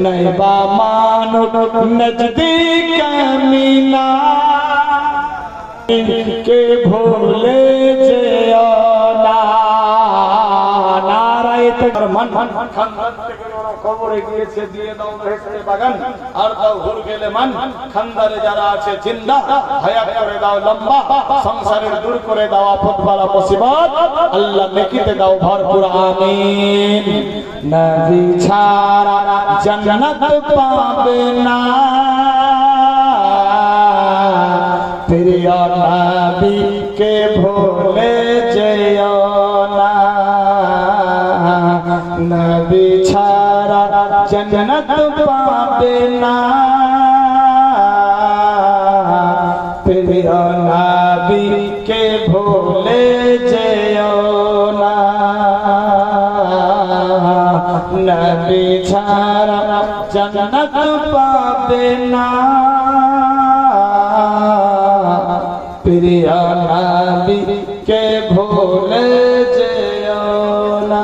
नैबा मानो नजदीक मीना के भूले जेओ ना नाराय तकर मन खंदन থেকে ওরা কবরে গিয়েছে দিয়ে দাও বেহেশতে বাগান আর দাও হুর গেলে মান খন্দরে যারা আছে জিন্দা হায়াত করে দাও লম্বা সংসারের দূর করে দাও আপদ বালা মুসিবত আল্লাহ নেকিতে দাও ভরপুর আমিন নবী ছাড়া জান্নাত পাবে না প্রিয় নবীকে ভুলে যেও না নবী ছাড়া জান্নাত পাবে না প্রিয় নবীকে ভুলে যেও না নবী ছাড়া জান্নাত পাবে না প্রিয় নবীকে ভুলে যেও না।